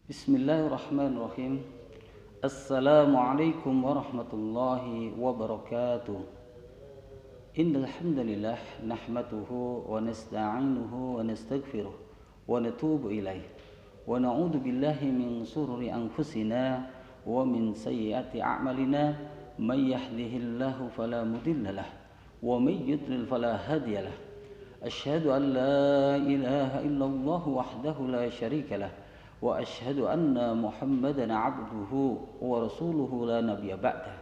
Bismillahirrahmanirrahim. Assalamualaikum warahmatullahi wabarakatuh. Innal hamdalillah nahmaduhu wa nasta'inuhu wa nastaghfiruh wa natubu ilaih wa na'udzu billahi min shururi anfusina wa min sayyiati a'malina may yahdihillahu fala mudhillalah wa may yudlil fala hadiyalah. Asyhadu an la ilaha illallah wahdahu la syarikalah wa asyhadu anna Muhammadan abduhu wa rasuluhu la nabiyya ba'dah.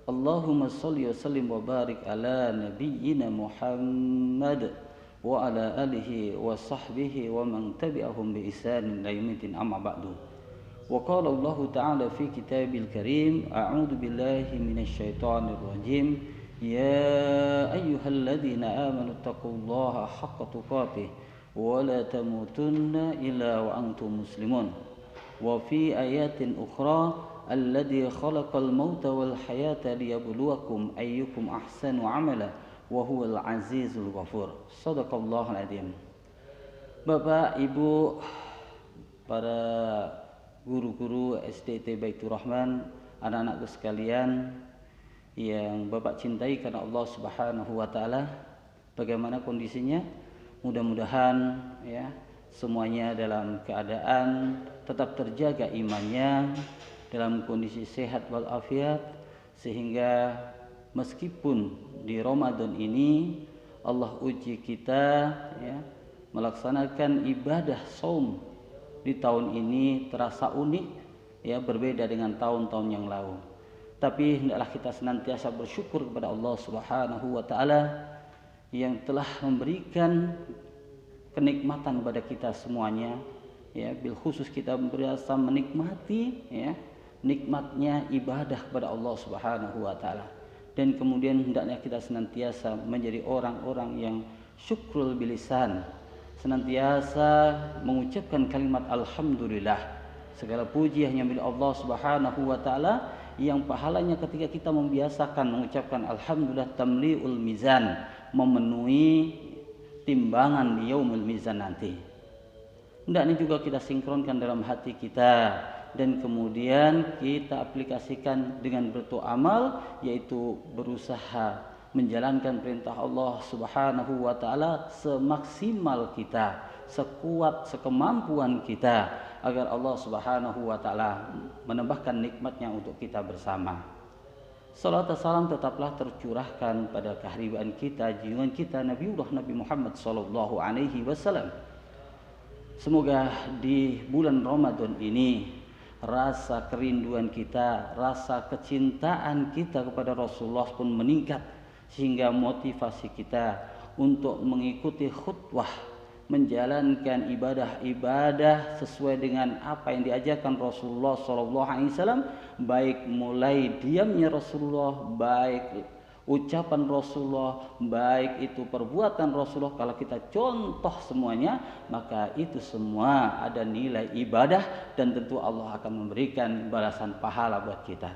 Allahumma shalli wa sallim wa barik ala nabiyyina Muhammad wa ala alihi wa sahbihi wa man tabi'ahum bi ihsanin ila yaumil amma ba'du. Wa qala Allah ta'ala fi kitabil karim, a'udzu billahi minasy syaithanir rajim. Ya ayyuhalladzina amanu taqullaha haqqa tuqatih wa la tamutunna illa wa antum muslimun. Wa fi ayatin ukhra alladzi khalaqal mauta wal hayata liyabluwakum ayyukum ahsanu amala wa huwal azizul ghafur. Shadaqallahul adzim. Bapak, Ibu, para guru-guru SDT Baitur Rahman, anak-anakku sekalian yang Bapak cintai karena Allah Subhanahu wa taala, bagaimana kondisinya? Mudah-mudahan ya semuanya dalam keadaan tetap terjaga imannya, dalam kondisi sehat walafiat, sehingga meskipun di Ramadan ini Allah uji kita ya melaksanakan ibadah shaum di tahun ini terasa unik ya, berbeda dengan tahun-tahun yang lalu. Tapi hendaklah kita senantiasa bersyukur kepada Allah Subhanahu wa taala yang telah memberikan kenikmatan kepada kita semuanya ya, bil khusus kita berasa menikmati ya nikmatnya ibadah kepada Allah Subhanahu wa taala, dan kemudian hendaknya kita senantiasa menjadi orang-orang yang syukrul bilisan, senantiasa mengucapkan kalimat alhamdulillah. Segala puji hanya milik Allah Subhanahu wa taala yang pahalanya ketika kita membiasakan mengucapkan alhamdulillah tamliul mizan, memenuhi timbangan di yaumul mizan nanti. Hendaknya juga kita sinkronkan dalam hati kita dan kemudian kita aplikasikan dengan bentuk amal, yaitu berusaha menjalankan perintah Allah Subhanahu wa taala semaksimal kita, sekuat sekemampuan kita, agar Allah Subhanahu wa taala menambahkan nikmatnya untuk kita bersama. Salat dan salam tetaplah tercurahkan pada kehadiran kita, junjungan kita Nabi Muhammad sallallahu alaihi wasallam. Semoga di bulan Ramadan ini rasa kerinduan kita, rasa kecintaan kita kepada Rasulullah pun meningkat, sehingga motivasi kita untuk mengikuti khutbah, menjalankan ibadah-ibadah sesuai dengan apa yang diajarkan Rasulullah SAW, baik mulai diamnya Rasulullah, baik ucapan Rasulullah, baik itu perbuatan Rasulullah. Kalau kita contoh semuanya, maka itu semua ada nilai ibadah dan tentu Allah akan memberikan balasan pahala buat kita.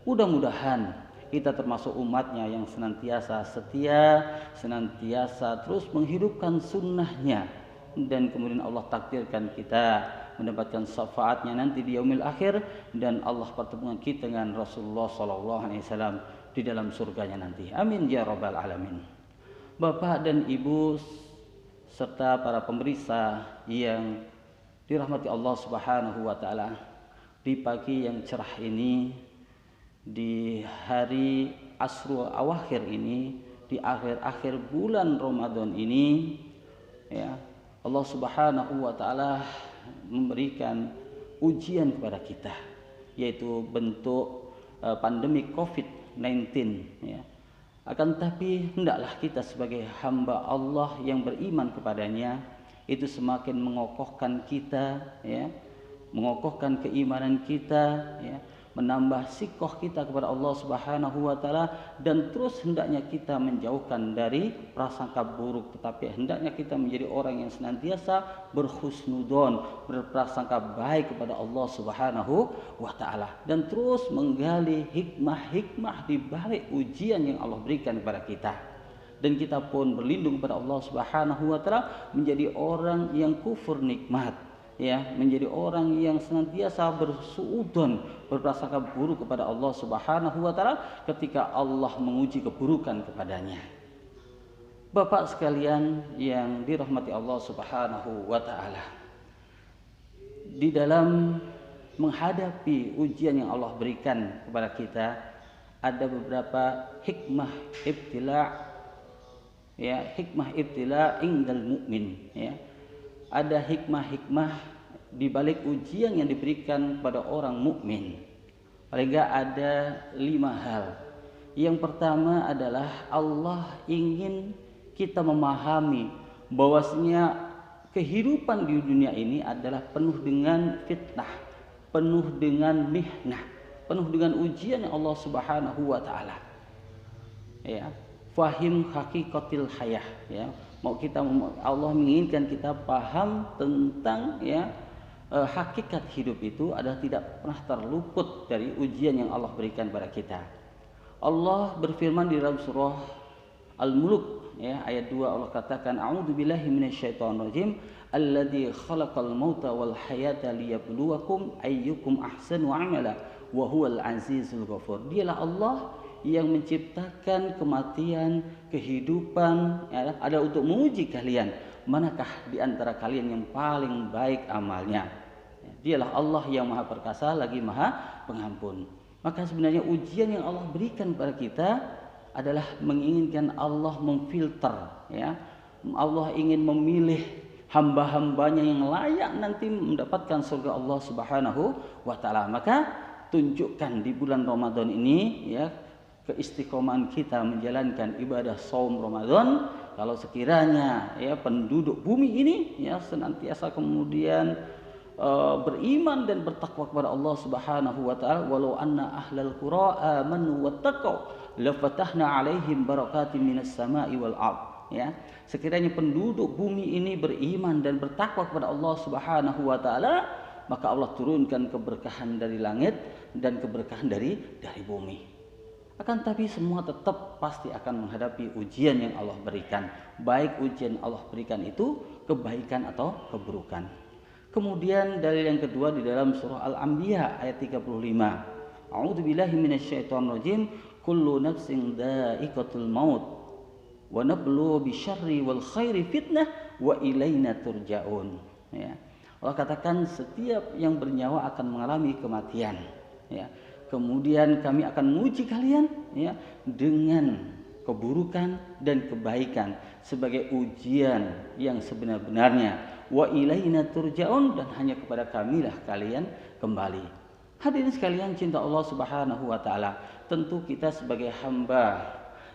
Mudah-mudahan kita termasuk umatnya yang senantiasa setia, senantiasa terus menghidupkan sunnahnya, dan kemudian Allah takdirkan kita mendapatkan syafaatnya nanti di yaumil akhir, dan Allah pertemuan kita dengan Rasulullah SAW di dalam surganya nanti. Amin ya rabbal alamin. Bapak dan Ibu serta para pemirsa yang dirahmati Allah Subhanahu wa taala, di pagi yang cerah ini, di hari Asrul Awakhir ini, di akhir-akhir bulan Ramadan ini ya, Allah Subhanahu wa taala memberikan ujian kepada kita, yaitu bentuk pandemi COVID-19 ya. Akan tetapi hendaklah kita sebagai hamba Allah yang beriman kepadanya itu semakin mengokohkan kita ya, mengokohkan keimanan kita ya, menambah sikoh kita kepada Allah Subhanahu wa taala, dan terus hendaknya kita menjauhkan dari prasangka buruk, tetapi hendaknya kita menjadi orang yang senantiasa berhusnudon, berprasangka baik kepada Allah Subhanahu wa taala, dan terus menggali hikmah-hikmah di balik ujian yang Allah berikan kepada kita. Dan kita pun berlindung kepada Allah Subhanahu wa taala menjadi orang yang kufur nikmat, ya, menjadi orang yang senantiasa bersuudzon, berprasangka buruk kepada Allah Subhanahu wa taala ketika Allah menguji keburukan kepadanya. Bapak sekalian yang dirahmati Allah Subhanahu wa taala, di dalam menghadapi ujian yang Allah berikan kepada kita ada beberapa hikmah ibtila, ya, hikmah ibtila indal mukmin, ya. Ada hikmah-hikmah di balik ujian yang diberikan kepada orang mukmin. Paling enggak ada 5 hal. Yang pertama adalah Allah ingin kita memahami bahwasanya kehidupan di dunia ini adalah penuh dengan fitnah, penuh dengan mihnah, penuh dengan ujian yang Allah Subhanahu wa taala. Ya, fahim hakikatil hayah, ya. Allah menginginkan kita paham tentang, ya, hakikat hidup itu adalah tidak pernah terluput dari ujian yang Allah berikan pada kita. Allah berfirman di dalam surah Al-Mulk, ya, ayat 2, Allah katakan a'udzubillahi minasyaitonirrajim alladzi khalaqal mauta wal hayata liyabluwakum ayyukum ahsanu amala wa huwal azizul ghafur. Dialah Allah yang menciptakan kematian, kehidupan, ya, ada untuk menguji kalian, manakah di antara kalian yang paling baik amalnya. Dialah Allah yang Maha Perkasa lagi Maha Pengampun. Maka sebenarnya ujian yang Allah berikan kepada kita adalah menginginkan Allah memfilter, ya. Allah ingin memilih hamba-hambanya yang layak nanti mendapatkan surga Allah Subhanahu wa taala. Maka tunjukkan di bulan Ramadan ini, ya, keistiqomahan kita menjalankan ibadah saum Ramadan. Kalau sekiranya, ya, penduduk bumi ini, ya, senantiasa kemudian beriman dan bertakwa kepada Allah Subhanahu wa taala, walau anna ahlal qura amanu wattaqau lafatahna alaihim barakatim minas sama'i wal ard, ya. Sekiranya penduduk bumi ini beriman dan bertakwa kepada Allah Subhanahu wa taala, maka Allah turunkan keberkahan dari langit dan keberkahan dari bumi. Akan tapi semua tetap pasti akan menghadapi ujian yang Allah berikan. Baik ujian Allah berikan itu kebaikan atau keburukan. Kemudian dalil yang kedua di dalam surah Al-Anbiya ayat 35. A'udzubillahi minasyaitonirrajim. Kullu nafsin dha'iqatul maut wa nabluwu bisyarri wal khairi fitnah wa ilaina turja'un. Ya. Allah katakan setiap yang bernyawa akan mengalami kematian, ya. Kemudian kami akan menguji kalian, ya, dengan keburukan dan kebaikan sebagai ujian yang sebenar-benarnya. Wa ilaina turja'un, dan hanya kepada kamilah kalian kembali. Hadirin sekalian cinta Allah Subhanahu wa taala, tentu kita sebagai hamba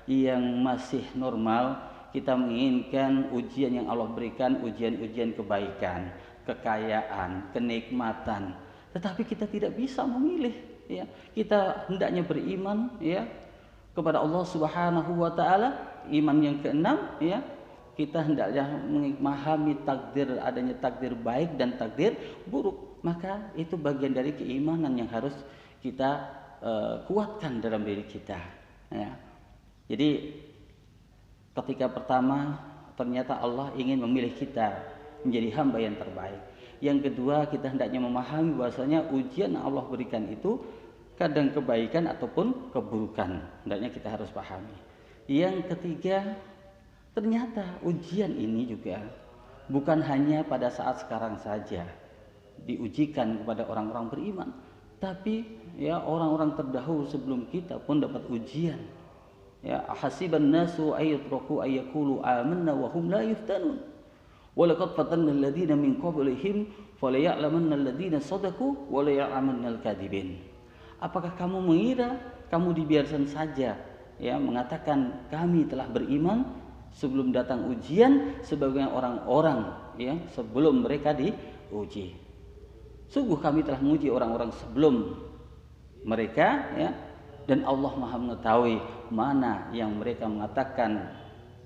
yang masih normal, kita menginginkan ujian yang Allah berikan ujian-ujian kebaikan, kekayaan, kenikmatan. Tetapi kita tidak bisa memilih, ya. Kita hendaknya beriman, ya, kepada Allah Subhanahu wa taala. Iman yang keenam, ya, kita hendaknya memahami takdir, adanya takdir baik dan takdir buruk. Maka itu bagian dari keimanan yang harus kita kuatkan dalam diri kita, ya. Jadi ketika pertama ternyata Allah ingin memilih kita menjadi hamba yang terbaik. Yang kedua, kita hendaknya memahami bahwasanya ujian yang Allah berikan itu kadang kebaikan ataupun keburukan. Hendaknya kita harus pahami. Yang ketiga, ternyata ujian ini juga bukan hanya pada saat sekarang saja diujikan kepada orang-orang beriman, tapi, ya, orang-orang terdahulu sebelum kita pun dapat ujian. Ya, hasiban nasu ayatraku ayaqulu amanna wa hum la yuftanun. Walaqad fatanna alladziina min qablihim falaya'lamanna alladziina shadaqu wa laya'lamanna al-kadzibin. Apakah kamu mengira kamu dibiarkan saja, ya, mengatakan kami telah beriman sebelum datang ujian sebagaimana orang-orang, ya, sebelum mereka diuji. Sungguh kami telah menguji orang-orang sebelum mereka, ya, dan Allah Maha mengetahui mana yang mereka mengatakan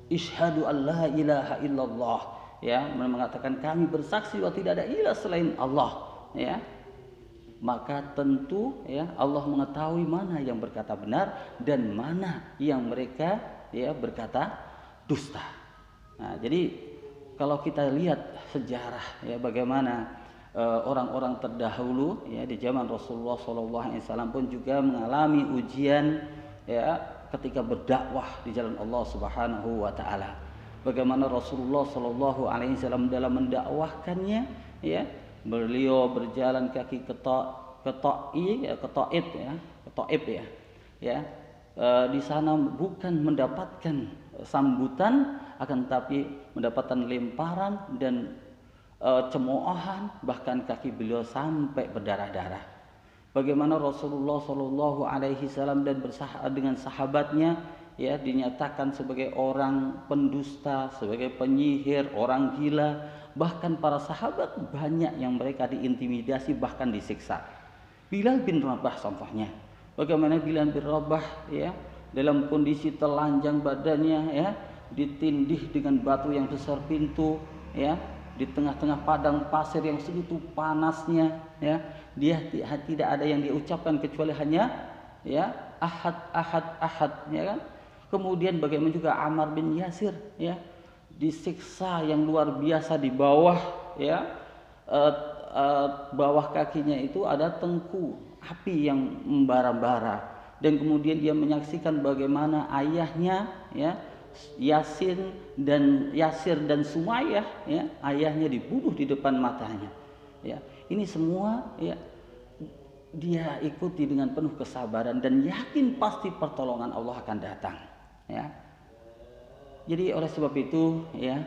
isyhadu alla ilaha illallah, ya, mengatakan kami bersaksi bahwa tidak ada ilah selain Allah, ya. Maka tentu, ya, Allah mengetahui mana yang berkata benar dan mana yang mereka, ya, berkata dusta. Nah, jadi kalau kita lihat sejarah, ya, bagaimana orang-orang terdahulu ya di zaman Rasulullah SAW pun juga mengalami ujian ya ketika berdakwah di jalan Allah Subhanahu wa taala. Bagaimana Rasulullah SAW dalam mendakwahkannya ya, beliau berjalan kaki ke Taif ya. Di sana bukan mendapatkan sambutan, akan tapi mendapatkan lemparan dan cemoohan, bahkan kaki beliau sampai berdarah-darah. Bagaimana Rasulullah SAW dan dengan sahabatnya ya dinyatakan sebagai orang pendusta, sebagai penyihir, orang gila, bahkan para sahabat banyak yang mereka diintimidasi bahkan disiksa. Bilal bin Rabah contohnya, bagaimana Bilal bin Rabah ya dalam kondisi telanjang badannya ya, ditindih dengan batu yang besar pintu ya, di tengah-tengah padang pasir yang segitu panasnya ya, dia tidak ada yang diucapkan kecuali hanya ya ahad ahad ahad ya kan. Kemudian bagaimana juga Ammar bin Yasir ya, disiksa yang luar biasa di bawah ya, bawah kakinya itu ada tengku api yang membara-bara, dan kemudian dia menyaksikan bagaimana ayahnya ya Yasir dan Sumayyah ya, ayahnya dibunuh di depan matanya ya. Ini semua ya dia ikuti dengan penuh kesabaran dan yakin pasti pertolongan Allah akan datang ya. Jadi oleh sebab itu ya,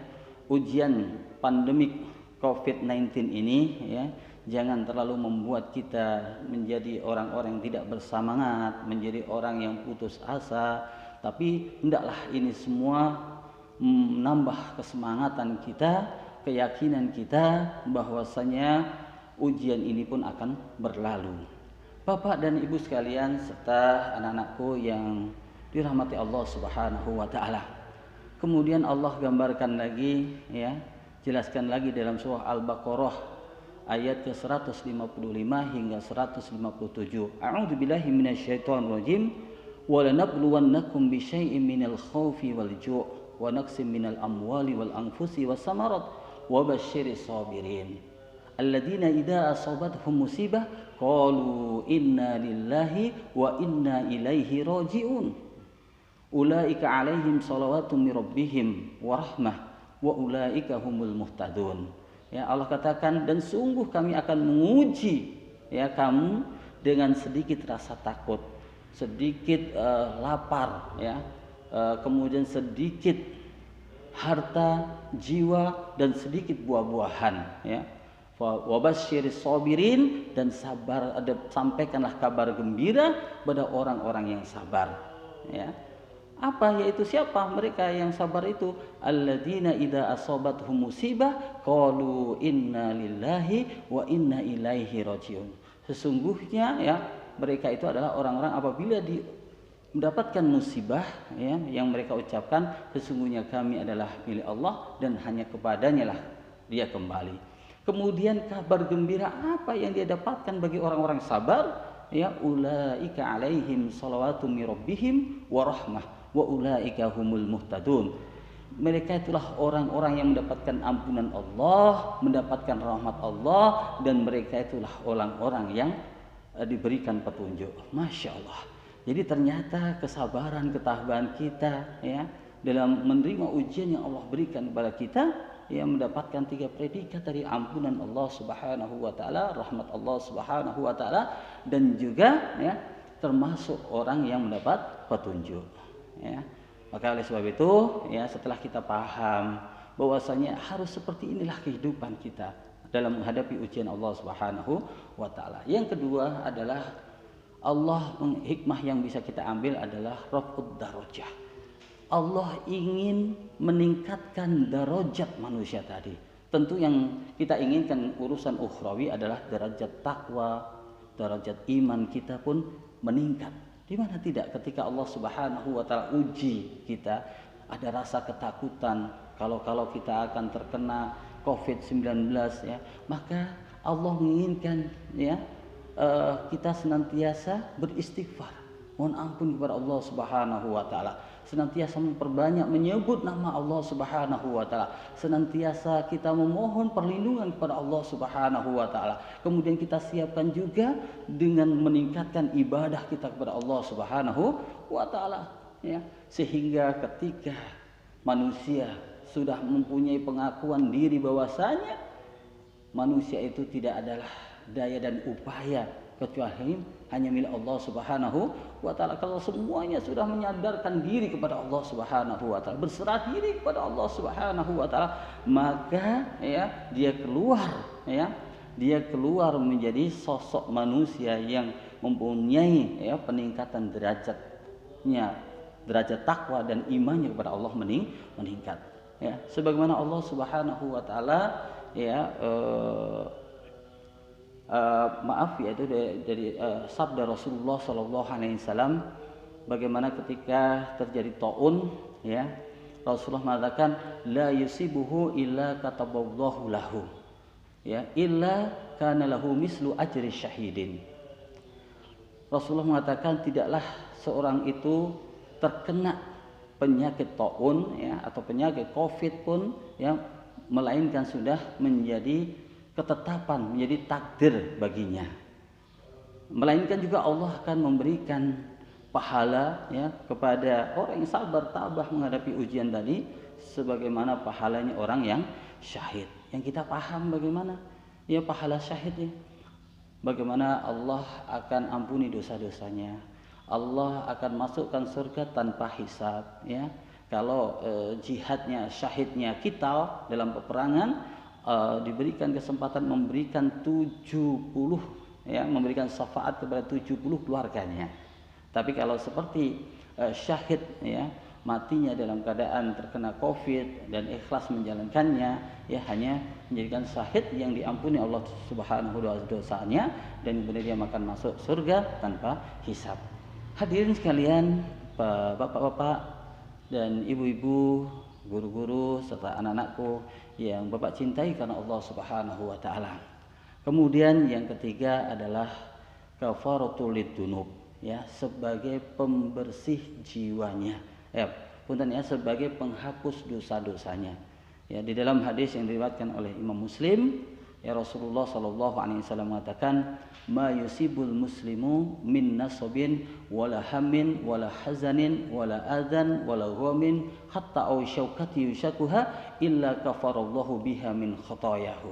ujian pandemik COVID-19 ini ya jangan terlalu membuat kita menjadi orang-orang yang tidak bersemangat, menjadi orang yang putus asa, tapi hendaklah ini semua menambah kesemangatan kita, keyakinan kita bahwasanya ujian ini pun akan berlalu. Bapak dan Ibu sekalian serta anak-anakku yang dirahmati Allah Subhanahu wa taala. Kemudian Allah gambarkan lagi ya, jelaskan lagi dalam surah Al-Baqarah ayat ke-155 hingga 157. A'udzubillahi minasyaitonirrajim. وَلَنَبْلُوَنَّكُمْ بِشَيْءٍ مِنَ الْخَوْفِ وَالْجُوعِ وَنَقْصٍ مِنَ الْأَمْوَالِ وَالْأَنْفُسِ وَالثَّمَرَاتِ وَبَشِّرِ الصَّابِرِينَ الَّذِينَ إِذَا أَصَابَتْهُمْ مُصِيبَةٌ قَالُوا إِنَّا لِلَّهِ وَإِنَّا إِلَيْهِ رَاجِعُونَ أُولَئِكَ عَلَيْهِمْ صَلَوَاتٌ مِّن رَّبِّهِمْ وَرَحْمَةٌ وَأُولَئِكَ هُمُ الْمُهْتَدُونَ. Ya, Allah katakan, dan sungguh kami akan menguji ya kamu dengan sedikit rasa takut, sedikit lapar ya, kemudian sedikit harta, jiwa, dan sedikit buah-buahan ya. Wabasyiris sabirin, dan sampaikanlah kabar gembira pada orang-orang yang sabar ya. Apa yaitu siapa mereka yang sabar itu? Alladzina idza asabathum musibah qalu inna lillahi wa inna ilaihi rajiun. Sesungguhnya ya mereka itu adalah orang-orang apabila mendapatkan musibah ya, yang mereka ucapkan sesungguhnya kami adalah milik Allah dan hanya kepadanya lah dia kembali. Kemudian kabar gembira apa yang dia dapatkan bagi orang-orang sabar ya, ulaika alaihim salawatu mir rabbihim wa rahmah wa ulaika humul muhtadun. Mereka itulah orang-orang yang mendapatkan ampunan Allah, mendapatkan rahmat Allah, dan mereka itulah orang-orang yang diberikan petunjuk. Masya Allah. Jadi ternyata kesabaran, ketabahan kita ya dalam menerima ujian yang Allah berikan kepada kita ya, mendapatkan 3 predikat dari ampunan Allah Subhanahu wa taala, rahmat Allah Subhanahu wa taala, dan juga ya termasuk orang yang mendapat petunjuk ya. Maka oleh sebab itu ya, setelah kita paham bahwasanya harus seperti inilah kehidupan kita dalam menghadapi ujian Allah Subhanahu wa taala. Yang kedua adalah hikmah yang bisa kita ambil adalah raf'ud darajah. Allah ingin meningkatkan derajat manusia tadi. Tentu yang kita inginkan urusan ukhrawi adalah derajat takwa, derajat iman kita pun meningkat. Di mana tidak ketika Allah Subhanahu wa taala uji kita, ada rasa ketakutan kalau kita akan terkena COVID-19 ya, maka Allah menginginkan ya kita senantiasa beristighfar mohon ampun kepada Allah Subhanahu wa taala, senantiasa memperbanyak menyebut nama Allah Subhanahu wa taala, senantiasa kita memohon perlindungan kepada Allah Subhanahu wa taala. Kemudian kita siapkan juga dengan meningkatkan ibadah kita kepada Allah Subhanahu wa taala, ya. Sehingga ketika manusia sudah mempunyai pengakuan diri bahwasanya manusia itu tidak adalah daya dan upaya kecuali hanya milik Allah Subhanahu wa taala. Kalau semuanya sudah menyadarkan diri kepada Allah Subhanahu wa taala, berserah diri kepada Allah Subhanahu wa taala, maka ya dia keluar menjadi sosok manusia yang mempunyai peningkatan derajat takwa dan imannya kepada Allah meningkat, ya. Sebagaimana Allah Subhanahu wa taala yaitu dari sabda Rasulullah Shallallahu Alaihi Wasallam, bagaimana ketika terjadi taun, ya, Rasulullah mengatakan la yusibuhu illa kataballahu lahu, ya, illa kana lahu mislu ajri syahidin. Rasulullah mengatakan tidaklah seorang itu terkena penyakit taun, ya, atau penyakit COVID pun, ya, melainkan sudah menjadi ketetapan, menjadi takdir baginya. Melainkan juga Allah akan memberikan pahala, ya, kepada orang yang sabar tabah menghadapi ujian tadi, sebagaimana pahalanya orang yang syahid. Yang kita paham bagaimana ya pahala syahidnya, bagaimana Allah akan ampuni dosa-dosanya, Allah akan masukkan surga tanpa hisab, ya. Kalau jihadnya, syahidnya kita dalam peperangan, diberikan kesempatan memberikan 70, ya, memberikan syafaat kepada 70 keluarganya. Tapi kalau seperti syahid, ya, matinya dalam keadaan terkena COVID dan ikhlas menjalankannya, ya, hanya menjadikan syahid yang diampuni Allah Subhanahu wa taala dosanya, dan kemudian dia akan masuk surga tanpa hisab. Hadirin sekalian, bapak-bapak dan ibu-ibu, guru-guru serta anak-anakku yang Bapak cintai karena Allah Subhanahu wa taala. Kemudian yang ketiga adalah kafaratul lidzunub, ya, sebagai pembersih jiwanya. Sebagai penghapus dosa-dosanya. Ya, di dalam hadis yang diriwayatkan oleh Imam Muslim, ya, Rasulullah sallallahu alaihi wasallam mengatakan, "Ma yusibul muslimu min nasabin wala hammin wala hazanin wala adan wala ghamin hatta aw syaukati yushakuha illa kafarallahu biha min khatayahu."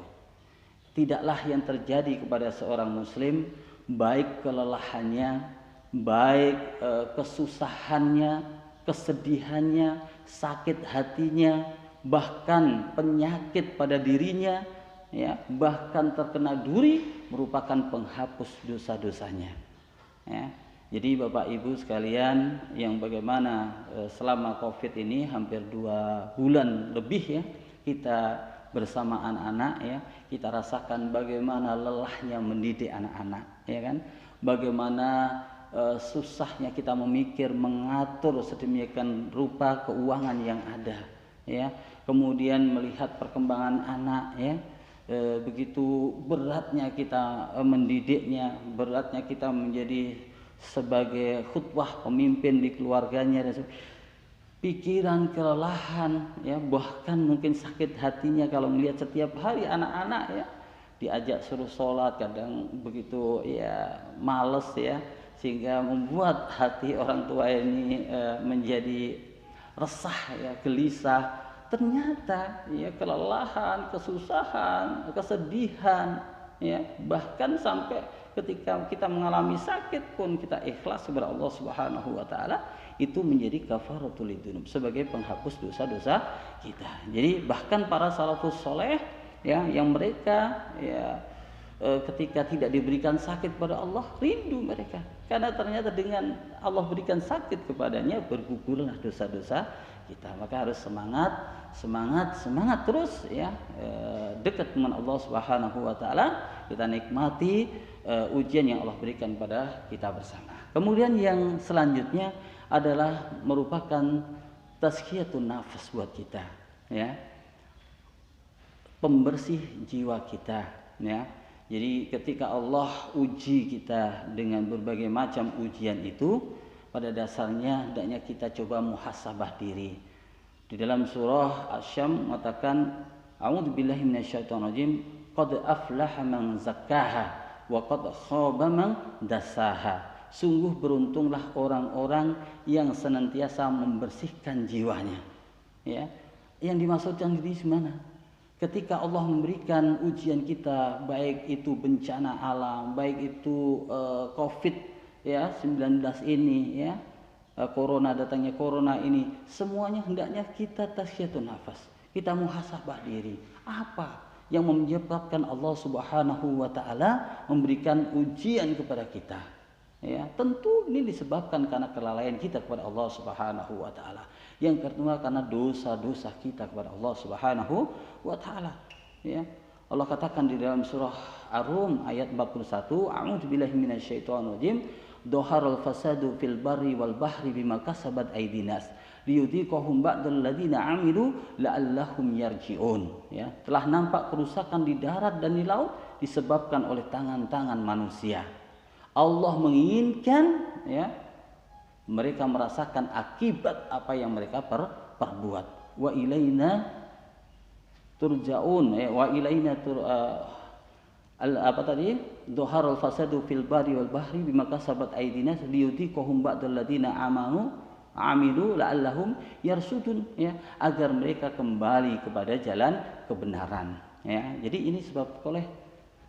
Tidaklah yang terjadi kepada seorang muslim, baik kelelahannya, baik kesusahannya, kesedihannya, sakit hatinya, bahkan penyakit pada dirinya, ya, bahkan terkena duri, merupakan penghapus dosa-dosanya, ya. Jadi Bapak Ibu sekalian, yang bagaimana selama COVID ini hampir 2 bulan lebih, ya, kita bersama anak-anak, ya, kita rasakan bagaimana lelahnya mendidik anak-anak, ya kan, bagaimana susahnya kita memikir, mengatur sedemikian rupa keuangan yang ada, ya, kemudian melihat perkembangan anak, ya, begitu beratnya kita mendidiknya, beratnya kita menjadi sebagai khutbah pemimpin di keluarganya, dan pikiran, kelelahan, ya, bahkan mungkin sakit hatinya kalau melihat setiap hari anak-anak, ya, diajak suruh sholat, kadang begitu, ya, males, ya, sehingga membuat hati orang tua ini menjadi resah, ya, gelisah. Ternyata, ya, kelelahan, kesusahan, kesedihan, ya, bahkan sampai ketika kita mengalami sakit pun kita ikhlas kepada Allah Subhanahu wa taala, itu menjadi kafaratul lidzunub, sebagai penghapus dosa-dosa kita. Jadi bahkan para salafus soleh, ya, yang mereka, ya, ketika tidak diberikan sakit pada Allah, rindu mereka, karena ternyata dengan Allah berikan sakit kepadanya, bergugurlah dosa-dosa kita. Maka harus semangat terus, ya, dekat dengan Allah Subhanahu wa taala, kita nikmati ujian yang Allah berikan pada kita bersama. Kemudian yang selanjutnya adalah merupakan tazkiyatun nafas buat kita, ya, pembersih jiwa kita, ya. Jadi ketika Allah uji kita dengan berbagai macam ujian itu, pada dasarnya hendaknya kita coba muhasabah diri. Di dalam surah Asy-Syams mengatakan, a'udzubillahi minasyaitonirrajim, qad aflaha man zakkaha wa qad khaba man dassaha. Sungguh beruntunglah orang-orang yang senantiasa membersihkan jiwanya. Ya, yang dimaksudkan di mana? Ketika Allah memberikan ujian kita, baik itu bencana alam, baik itu COVID ya 19 ini ya, corona, datangnya corona ini, semuanya hendaknya kita tasfiyatun nafas. Kita muhasabah diri. Apa yang menyebabkan Allah Subhanahu wa taala memberikan ujian kepada kita? Ya, tentu ini disebabkan karena kelalaian kita kepada Allah Subhanahu wa taala. Yang kedua karena dosa-dosa kita kepada Allah Subhanahu wa taala. Ya. Allah katakan di dalam surah Ar-Rum ayat 41, a'udzubillahi minasyaitonirrajim, dhaharal fasadu fil barri wal bahri bima kasabat aydinas liyudhiqahum ba'dal ladzina 'amilu la'allahum yarji'un. Ya, telah nampak kerusakan di darat dan di laut disebabkan oleh tangan-tangan manusia. Allah menginginkan ya mereka merasakan akibat apa yang mereka perbuat. Wa ilaina turja'un ya, wa ilaina apa tadi? Dhaharal fasadu fil barri wal bahri bima kasabat aydinas liyudhiqahum ba'dal ladzina amilu la'allahum yarsudun ya, agar mereka kembali kepada jalan kebenaran ya. Jadi ini sebab oleh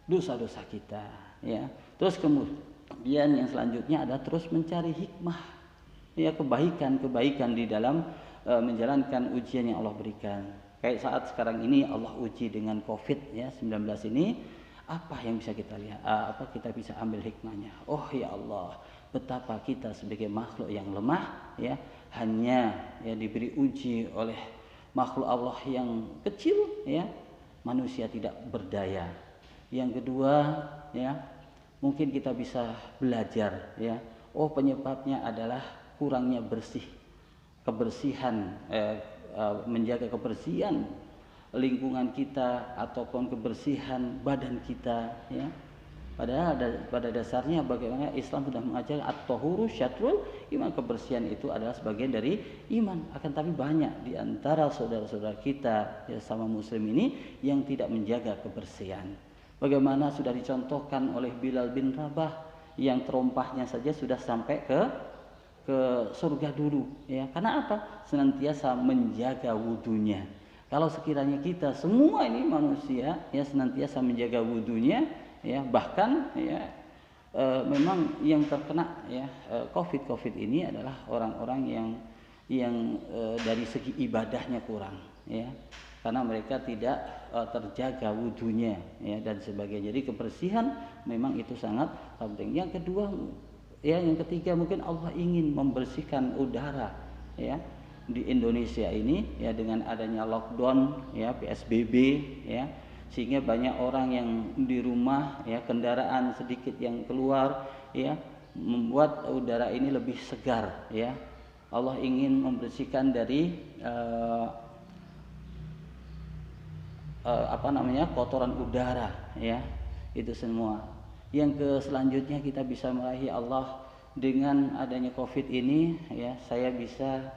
dosa-dosa kita ya. Terus kemudian yang selanjutnya ada terus mencari hikmah ya, kebaikan di dalam menjalankan ujian yang Allah berikan. Kayak saat sekarang ini Allah uji dengan COVID ya 19 ini, apa yang bisa kita lihat? Apa kita bisa ambil hikmahnya? Oh ya Allah, betapa kita sebagai makhluk yang lemah ya, hanya ya diberi uji oleh makhluk Allah yang kecil ya, manusia tidak berdaya. Yang kedua ya, mungkin kita bisa belajar ya, oh penyebabnya adalah kurangnya kebersihan, menjaga kebersihan lingkungan kita ataupun kebersihan badan kita ya. Padahal pada dasarnya bagaimana Islam sudah mengajar at-tahuru syatrul iman, kebersihan itu adalah sebagian dari iman. Akan tapi banyak di antara saudara-saudara kita ya sama muslim ini yang tidak menjaga kebersihan. Bagaimana sudah dicontohkan oleh Bilal bin Rabah yang terompahnya saja sudah sampai ke surga dulu ya. Karena apa? Senantiasa menjaga wudunya. Kalau sekiranya kita semua ini manusia ya senantiasa menjaga wudunya ya, bahkan ya memang yang terkena ya COVID ini adalah orang-orang yang dari segi ibadahnya kurang ya, karena mereka tidak terjaga wudunya ya dan sebagainya. Jadi kebersihan memang itu sangat penting. Yang kedua ya, yang ketiga mungkin Allah ingin membersihkan udara ya di Indonesia ini ya, dengan adanya lockdown ya, PSBB ya, sehingga banyak orang yang di rumah ya, kendaraan sedikit yang keluar ya, membuat udara ini lebih segar ya. Allah ingin membersihkan dari kotoran udara ya, itu semua. Yang selanjutnya kita bisa meraih Allah dengan adanya COVID ini ya. Saya bisa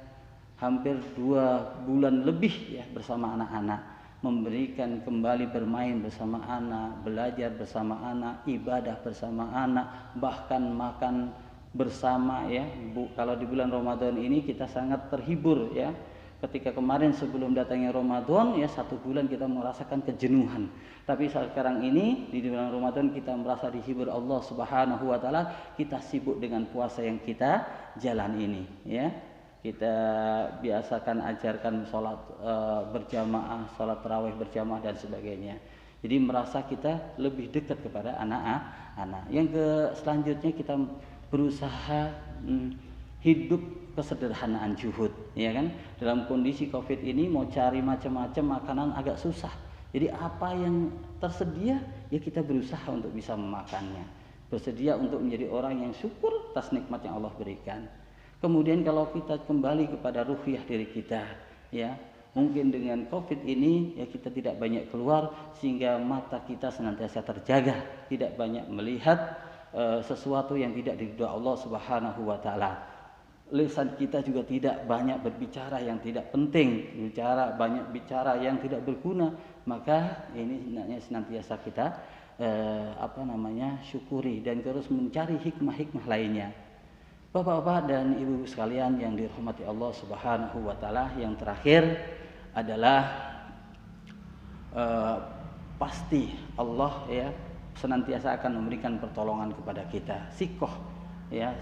hampir 2 bulan lebih ya bersama anak-anak, memberikan kembali bermain bersama anak, belajar bersama anak, ibadah bersama anak, bahkan makan bersama ya. Kalau di bulan Ramadan ini kita sangat terhibur ya. Ketika kemarin sebelum datangnya Ramadan ya 1 bulan kita merasakan kejenuhan. Tapi sekarang ini di bulan Ramadan kita merasa dihibur Allah Subhanahu wa taala, kita sibuk dengan puasa yang kita jalan ini ya. Kita biasakan ajarkan sholat berjamaah, sholat tarawih berjamaah dan sebagainya. Jadi merasa kita lebih dekat kepada anak-anak. Yang selanjutnya kita berusaha hidup kesederhanaan zuhud, ya kan? Dalam kondisi COVID ini mau cari macam-macam makanan agak susah. Jadi apa yang tersedia ya kita berusaha untuk bisa memakannya. Bersedia untuk menjadi orang yang syukur atas nikmat yang Allah berikan. Kemudian kalau kita kembali kepada ruhiyah diri kita ya, mungkin dengan COVID ini ya kita tidak banyak keluar sehingga mata kita senantiasa terjaga, tidak banyak melihat sesuatu yang tidak diridhoi Allah Subhanahu wa taala. lisan kita juga tidak banyak berbicara yang tidak penting, banyak bicara yang tidak berguna, maka ini hendaknya senantiasa kita syukuri dan terus mencari hikmah-hikmah lainnya. Bapak-bapak dan ibu sekalian yang dirahmati Allah Subhanahu wa taala, yang terakhir adalah pasti Allah ya senantiasa akan memberikan pertolongan kepada kita. Sikoh ya,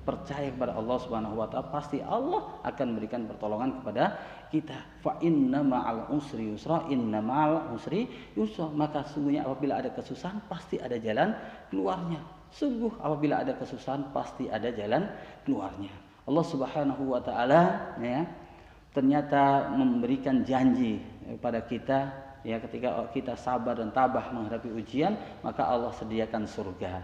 percaya kepada Allah Subhanahu wa taala, pasti Allah akan memberikan pertolongan kepada kita. Fa inna ma'al usri yusra, inna ma'al usri yusra. Maka sungguhnya apabila ada kesusahan pasti ada jalan keluarnya. Sungguh apabila ada kesusahan pasti ada jalan keluarnya. Allah Subhanahu wa taala ya ternyata memberikan janji kepada kita ya, ketika kita sabar dan tabah menghadapi ujian, maka Allah sediakan surga.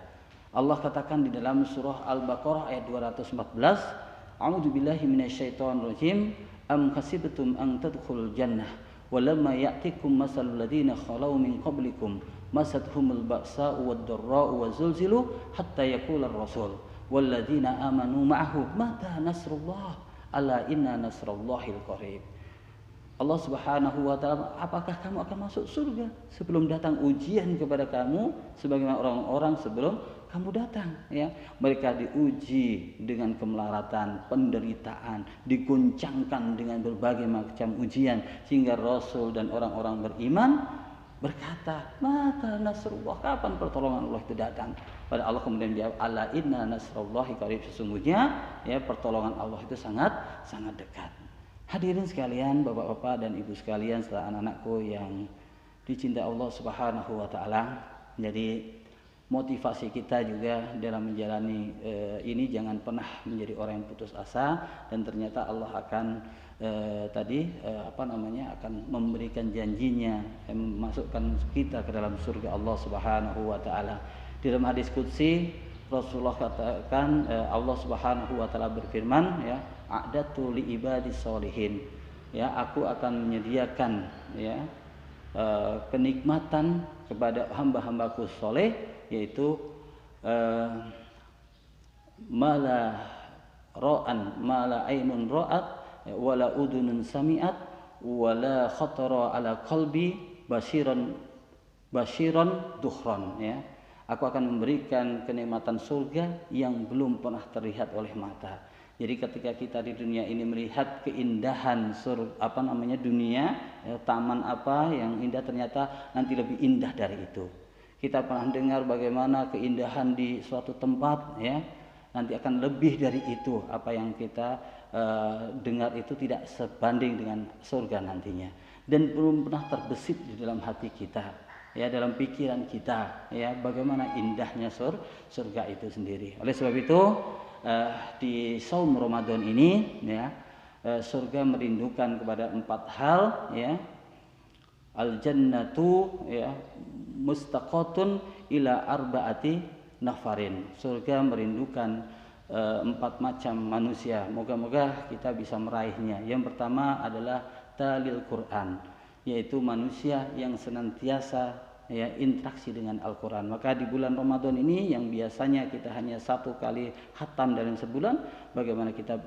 Allah katakan di dalam surah Al-Baqarah ayat 214, A'udzubillahi minasyaitonir rajim, am hasibtum an tadkhulul jannah walamma ya'tikum masalul ladzina khalau min qablikum masathumul ba'sa'u wad-dharra'u wazulzilu hatta yaqula ar-rasul wal ladzina amanu ma'ahu mata nasrullah ala inna nasrallahi qarib. Allah Subhanahu wa taala, apakah kamu akan masuk surga sebelum datang ujian kepada kamu sebagaimana orang-orang sebelum kamu datang ya. Mereka diuji dengan kemelaratan, penderitaan, diguncangkan dengan berbagai macam ujian sehingga Rasul dan orang-orang beriman berkata, "Mata nasrullah, kapan pertolongan Allah itu datang?" Pada Allah kemudian jawab, "Ala inna nasrullahi qarib." Sesungguhnya ya pertolongan Allah itu sangat dekat. Hadirin sekalian, bapak-bapak dan ibu sekalian, serta anak-anakku yang dicintai Allah Subhanahu wa taala. Jadi motivasi kita juga dalam menjalani ini jangan pernah menjadi orang yang putus asa, dan ternyata Allah akan akan memberikan janjinya memasukkan kita ke dalam surga Allah Subhanahu wa taala. Di dalam hadis qudsi Rasulullah katakan, Allah Subhanahu wa taala berfirman ya, a'datu li ibadis sholihin, ya aku akan menyediakan ya kenikmatan kepada hamba-hambaku soleh, yaitu mala ainun ra'at wala udunun sami'at wala khatara ala qalbi basyiran dukhran ya. Aku akan memberikan kenikmatan surga yang belum pernah terlihat oleh mata. Jadi ketika kita di dunia ini melihat keindahan dunia, ya, taman apa yang indah, ternyata nanti lebih indah dari itu. Kita pernah dengar bagaimana keindahan di suatu tempat ya, nanti akan lebih dari itu. Apa yang kita dengar itu tidak sebanding dengan surga nantinya, dan belum pernah terbesit di dalam hati kita ya, dalam pikiran kita ya, bagaimana indahnya surga itu sendiri. Oleh sebab itu di saum Ramadan ini ya, surga merindukan kepada 4 hal ya. Al jannatu ya mustaqatun ila arba'ati nafarin. Surga merindukan 4 macam manusia. Moga-moga kita bisa meraihnya. Yang pertama adalah talil Quran, yaitu manusia yang senantiasa ya interaksi dengan Al-Quran. Maka di bulan Ramadan ini yang biasanya kita hanya 1 kali khatam dalam sebulan, bagaimana kita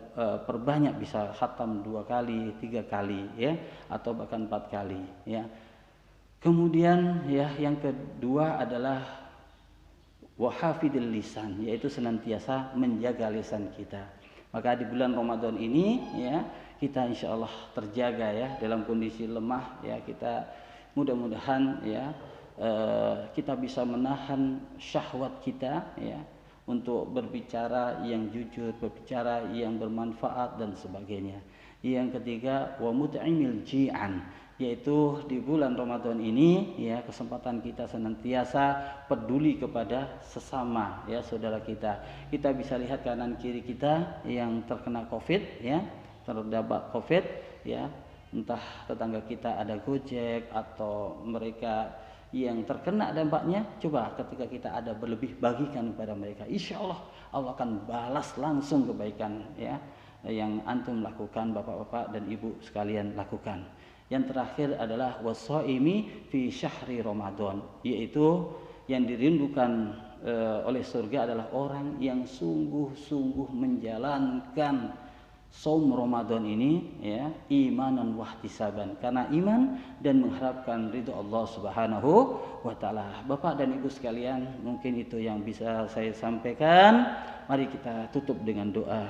perbanyak, bisa khatam 2 kali, 3 kali ya, atau bahkan 4 kali ya. Kemudian ya yang kedua adalah wahafidil lisan, yaitu senantiasa menjaga lisan kita. Maka di bulan Ramadan ini ya kita insya Allah terjaga ya dalam kondisi lemah ya, kita mudah-mudahan ya kita bisa menahan syahwat kita ya untuk berbicara yang jujur, berbicara yang bermanfaat dan sebagainya. Yang ketiga wa mut'imil ji'an, yaitu di bulan Ramadan ini ya kesempatan kita senantiasa peduli kepada sesama ya saudara kita. Kita bisa lihat kanan kiri kita yang terkena Covid ya, terdapat Covid ya, entah tetangga kita ada Gojek atau mereka yang terkena dampaknya, coba ketika kita ada berlebih bagikan kepada mereka, insya Allah Allah akan balas langsung kebaikan ya yang antum lakukan, bapak-bapak dan ibu sekalian lakukan. Yang terakhir adalah wasaimi fi syahri Ramadan, yaitu yang dirindukan oleh surga adalah orang yang sungguh-sungguh menjalankan saum Ramadan ini ya imanan wahtisaban, karena iman dan mengharapkan ridho Allah Subhanahu wa taala. Bapak dan Ibu sekalian, mungkin itu yang bisa saya sampaikan. Mari kita tutup dengan doa.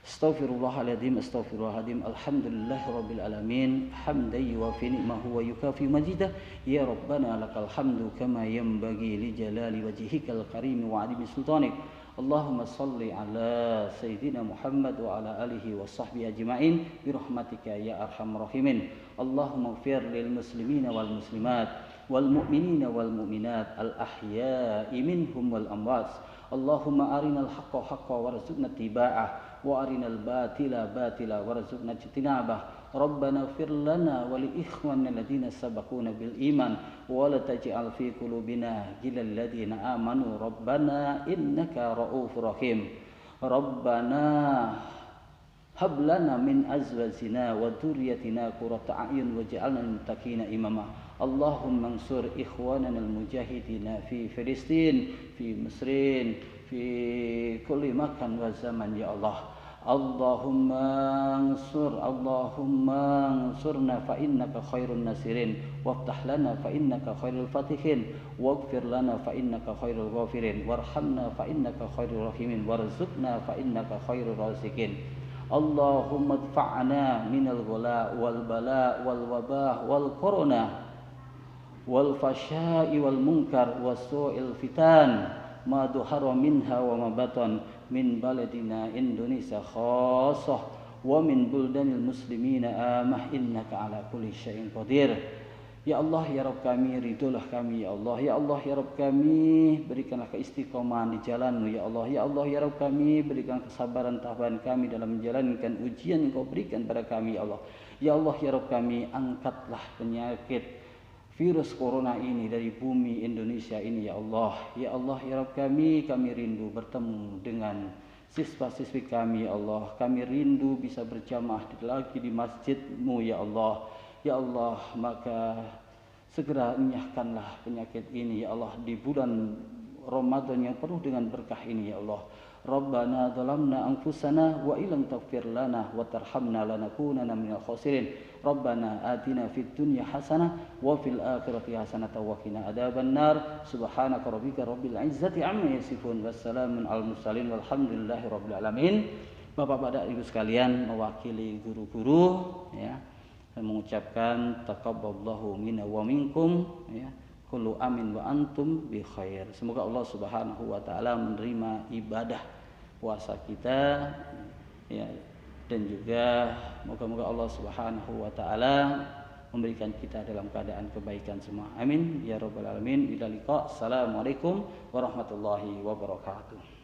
Astaghfirullahaladzim, astaghfirullahaladzim, alhamdulillahirabbil alamin, hamdan yuwafi ni'mahu wa yukafi majidah, ya rabbana lakal hamdu kama yanbaghi li jalali wajhikal karim wa 'azimi sultanik. Allahumma salli ala sayyidina Muhammad wa ala alihi wa sahbihi ajma'in bi rahmatika ya arhamar rahimin. Allahumma ighfir lil muslimina wal muslimat wal mu'minina wal mu'minat al ahya'i minhum wal amwat. Allahumma arinal haqqa haqqan warzuqna ittiba'ah wa arinal batila batila warzuqna ijtinabah. Rabbana ighfir lana wa li ikhwanina alladziina sabaquna bil iman wa la taj'al fi qulubina ghillal ladziina amanu rabbana innaka ra'ufur rahim. Rabbana hab lana min azwajina wa dhurriyyatina qurrata a'yun waj'alna lil muttaqina imama. Allahumma ansur ikhwanana al-mujahidina fi Filistin, fi Mesrin, fi kulli makan wa zaman ya Allah. Allahumma ansurna fa innaka khairun nasirin, waftah lana fa innaka khairul fatihin, waghfir lana fa innaka khairul ghafirin, warhamna fa innaka khairul rahimin, warzuqna fa innaka khairur raziqin. Allahumma adfa'na minal ghala wal bala wal wabah wal corona wal fasya'i wal munkar wasu'il fitan ma duhara minha wa ma batan min baladina Indonesia khassah wa min buldanil muslimina amah innaka ala kulli syai'in qadir. Ya Allah ya Rabb kami, ridholah kami ya Allah. Ya Allah ya Rabb kami, berikanlah keistiqomahan di jalan-Mu ya Allah. Ya Allah ya Rabb kami, berikan kesabaran tahapan kami dalam menjalankan ujian yang Kau berikan pada kami ya Allah. Ya Allah ya Rabb kami, angkatlah penyakit virus corona ini dari bumi Indonesia ini ya Allah. Ya Allah ya Rabb kami rindu bertemu dengan siswa-siswi kami ya Allah. Kami rindu bisa berjamaah lagi di masjid-Mu ya Allah. Ya Allah, maka segera enyahkanlah penyakit ini ya Allah di bulan Ramadan yang penuh dengan berkah ini ya Allah. Rabbana zalamna anfusana wa illam taghfir lana wa tarhamna lanakunanna minal khasirin. Rabbana atina fid dunya hasanah wa fil akhirati hasanah wa qina adzabannar. Subhanaka rabbika rabbil izzati amma yasifun, wassalamun alal mursalin walhamdulillahi rabbil alamin. Bapak-bapak dan Ibu sekalian, mewakili guru-guru ya, mengucapkan taqabbalallahu minna wa minkum ya, kullu amin wa antum bi khair. Semoga Allah Subhanahu wa taala menerima ibadah puasa kita ya, dan juga moga-moga Allah Subhanahu wa taala memberikan kita dalam keadaan kebaikan semua. Amin ya rabbal alamin. Ila liqa. Assalamualaikum warahmatullahi wabarakatuh.